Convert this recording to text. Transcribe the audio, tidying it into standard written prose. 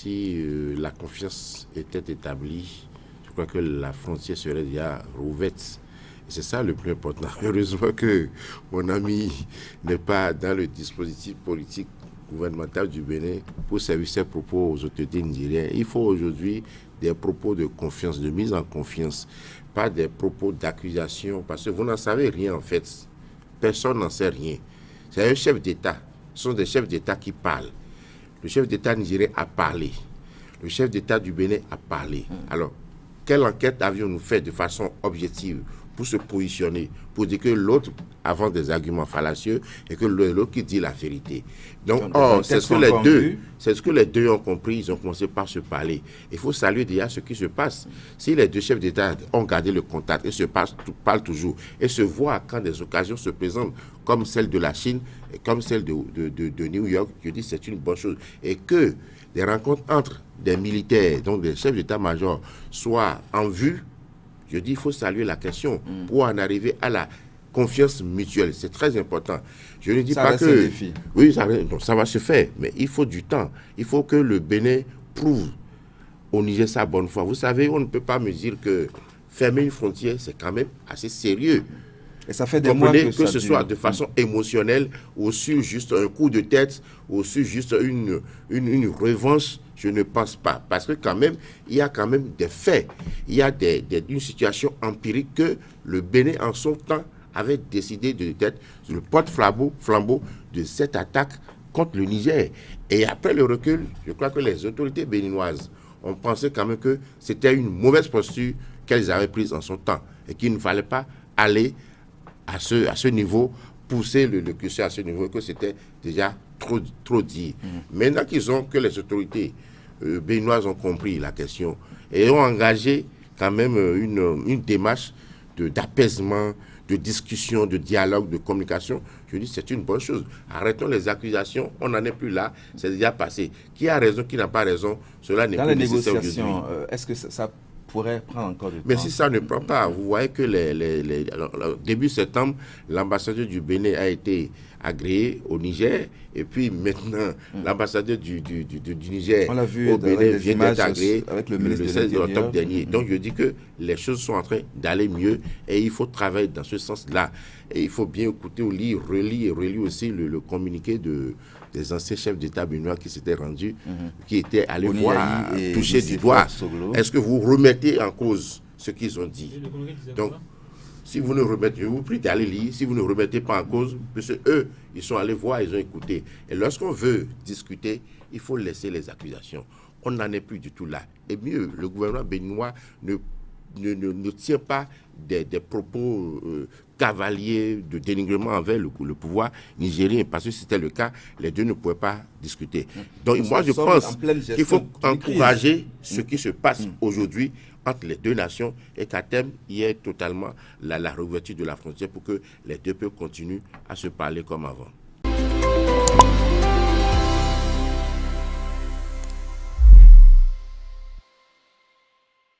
si la confiance était établie, je crois que la frontière serait déjà rouverte. Et c'est ça le plus important. Heureusement que mon ami n'est pas dans le dispositif politique gouvernemental du Bénin pour servir ses propos aux autorités nigériennes. Il faut aujourd'hui des propos de confiance, de mise en confiance, pas des propos d'accusation, parce que vous n'en savez rien en fait. Personne n'en sait rien. C'est un chef d'État. Ce sont des chefs d'État qui parlent. Le chef d'État nigérien a parlé. Le chef d'État du Bénin a parlé. Alors, quelle enquête avions-nous fait de façon objective pour se positionner, pour dire que l'autre avance des arguments fallacieux et que l'autre qui dit la vérité. Donc, c'est ce que les deux ont compris. Ils ont commencé par se parler. Il faut saluer déjà ce qui se passe. Si les deux chefs d'État ont gardé le contact et parlent toujours et se voient quand des occasions se présentent, comme celle de la Chine et comme celle de New York, je dis c'est une bonne chose. Et que des rencontres entre des militaires, donc des chefs d'état-major, soient en vue, je dis il faut saluer la question pour en arriver à la confiance mutuelle. C'est très important. Je ne dis pas que... Défi. Oui, ça va se faire, mais il faut du temps. Il faut que le Bénin prouve au Niger sa bonne foi. Vous savez, on ne peut pas me dire que fermer une frontière, c'est quand même assez sérieux. Et ça fait des mois que ce soit de façon émotionnelle ou sur juste un coup de tête ou sur juste une revanche, je ne pense pas. Parce que quand même, il y a quand même des faits. Il y a une situation empirique que le Bénin en son temps avait décidé d'être le porte-flambeau de cette attaque contre le Niger. Et après le recul, je crois que les autorités béninoises ont pensé quand même que c'était une mauvaise posture qu'elles avaient prise en son temps et qu'il ne fallait pas aller à ce niveau, pousser le curseur à ce niveau, que c'était déjà trop dit. Maintenant que les autorités béninoises ont compris la question et ont engagé quand même une démarche d'apaisement, de discussion, de dialogue, de communication, je dis c'est une bonne chose. Arrêtons les accusations, on n'en est plus là, c'est déjà passé. Qui a raison, qui n'a pas raison, cela n'est plus nécessaire aujourd'hui. Dans les négociations, est-ce que ça pourrait prendre encore du temps? Mais si ça ne prend pas, vous voyez que début septembre, l'ambassadeur du Bénin a été agréé au Niger, et puis maintenant, l'ambassadeur du Niger au Bénin vient d'être agréé le 16 octobre dernier. Donc je dis que les choses sont en train d'aller mieux, et il faut travailler dans ce sens-là. Et il faut bien écouter ou lire, relire aussi le communiqué des anciens chefs d'État béninois qui s'étaient rendus, qui étaient allés voir, toucher du doigt. Est-ce que vous remettez en cause ce qu'ils ont dit? Donc, si vous ne remettez, je vous prie d'aller lire, si vous ne remettez pas en cause, parce que eux, ils sont allés voir, ils ont écouté. Et lorsqu'on veut discuter, il faut laisser les accusations. On n'en est plus du tout là. Et mieux, le gouvernement béninois ne tient pas des propos cavaliers de dénigrement envers le pouvoir nigérien, parce que si c'était le cas, les deux ne pouvaient pas discuter. Donc moi je pense qu'il faut encourager ce qui se passe aujourd'hui entre les deux nations et qu'à terme, il y ait totalement la réouverture de la frontière pour que les deux peuples continuent à se parler comme avant.